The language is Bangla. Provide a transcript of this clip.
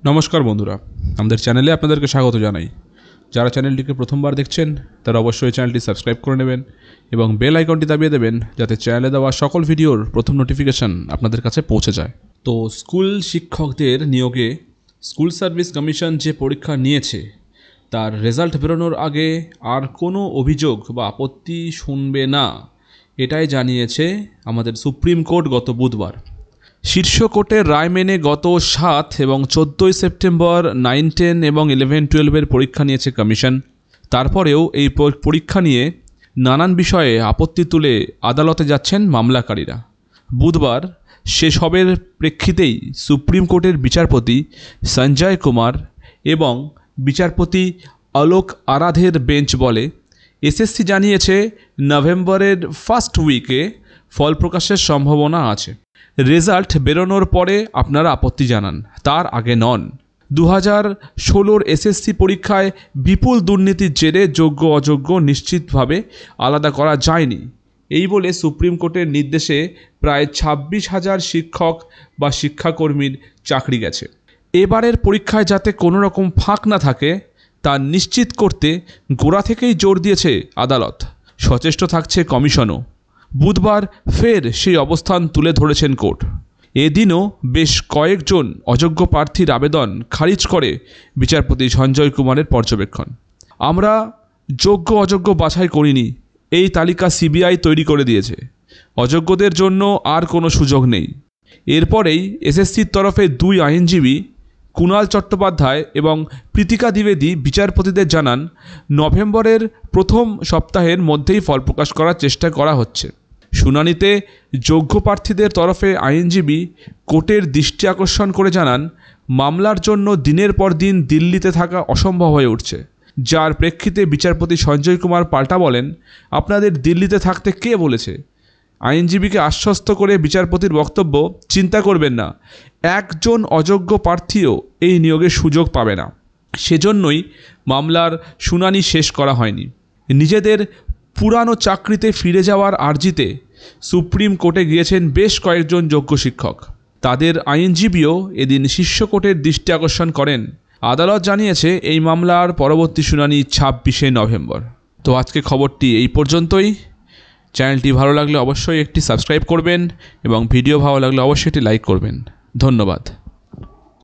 নমস্কার বন্ধুরা, আমাদের চ্যানেলে আপনাদেরকে স্বাগত জানাই। যারা চ্যানেলটিকে প্রথমবার দেখছেন তারা অবশ্যই চ্যানেলটি সাবস্ক্রাইব করে নেবেন এবং বেল আইকনটি দাবিয়ে দেবেন যাতে চ্যানেলে দেওয়া সকল ভিডিওর প্রথম নোটিফিকেশন আপনাদের কাছে পৌঁছে যায়। তো স্কুল শিক্ষকদের নিয়োগে স্কুল সার্ভিস কমিশন যে পরীক্ষা নিয়েছে তার রেজাল্ট বেরোনোর আগে আর কোনো অভিযোগ বা আপত্তি শুনবে না, এটাই জানিয়েছে আমাদের সুপ্রিম কোর্ট গত বুধবার। শীর্ষ কোর্টের রায় মেনে গত 7 এবং 14 সেপ্টেম্বর 9, 10 এবং 11, 12 পরীক্ষা নিয়েছে কমিশন। তারপরেও এই পরীক্ষা নিয়ে নানান বিষয়ে আপত্তি তুলে আদালতে যাচ্ছেন মামলাকারীরা। বুধবার সেসবের প্রেক্ষিতেই সুপ্রিম কোর্টের বিচারপতি সঞ্জয় কুমার এবং বিচারপতি অলোক আরাধের বেঞ্চ বলে, এসএসসি জানিয়েছে নভেম্বরের ফার্স্ট উইকে ফল প্রকাশের সম্ভাবনা আছে। রেজাল্ট বেরোনোর পরে আপনারা আপত্তি জানান, তার আগে নন। 2016 এসএসসি পরীক্ষায় বিপুল দুর্নীতির জেরে যোগ্য অযোগ্য নিশ্চিতভাবে আলাদা করা যায়নি, এই বলে সুপ্রিম কোর্টের নির্দেশে প্রায় 26,000 শিক্ষক বা শিক্ষাকর্মীর চাকরি গেছে। এবারের পরীক্ষায় যাতে কোনো রকম ফাঁক না থাকে তা নিশ্চিত করতে গোড়া থেকেই জোর দিয়েছে আদালত। সচেষ্ট থাকছে কমিশনও। বুধবার ফের সেই অবস্থান তুলে ধরেছেন কোর্ট। এদিনও বেশ কয়েকজন অযোগ্য প্রার্থীর আবেদন খারিজ করে বিচারপতি সঞ্জয় কুমারের পর্যবেক্ষণ। আমরা যোগ্য অযোগ্য বাছাই করিনি, এই তালিকা সিবিআই তৈরি করে দিয়েছে। অযোগ্যদের জন্য আর কোনো সুযোগ নেই। এরপরেই এসএসসির তরফে 2 আইনজীবী কুণাল চট্টোপাধ্যায় এবং প্রীতিকা দ্বিবেদী বিচারপতিদের জানান, নভেম্বরের প্রথম সপ্তাহের মধ্যেই ফল প্রকাশ করার চেষ্টা করা হচ্ছে। শুনানিতে যোগ্য প্রার্থীদের তরফে আইনজীবী কোর্টের দৃষ্টি আকর্ষণ করে জানান, মামলার জন্য দিনের পর দিন দিল্লিতে থাকা অসম্ভব হয়ে উঠছে, যার প্রেক্ষিতে বিচারপতি সঞ্জয় কুমার পাল্টা বলেন, আপনাদের দিল্লিতে থাকতে কে বলেছে? আইনজীবীকে আশ্বস্ত করে বিচারপতির বক্তব্য, চিন্তা করবেন না, একজন অযোগ্য প্রার্থীও এই নিয়োগের সুযোগ পাবে না, সেজন্যই মামলার শুনানি শেষ করা হয়নি। নিজেদের পুরানো চাকরিতে ফিরে যাওয়ার আর্জিতে সুপ্রিম কোর্টে গিয়েছেন বেশ কয়েকজন যোগ্য শিক্ষক। তাদের আইনজীবীও এদিন শীর্ষ কোর্টের দৃষ্টি আকর্ষণ করেন। আদালত জানিয়েছে এই মামলার পরবর্তী শুনানি 26শে নভেম্বর। তো আজকে খবরটি এই পর্যন্তই। চ্যানেলটি ভালো লাগলে অবশ্যই একটি সাবস্ক্রাইব করবেন এবং ভিডিও ভালো লাগলে অবশ্যই একটি লাইক করবেন। ধন্যবাদ।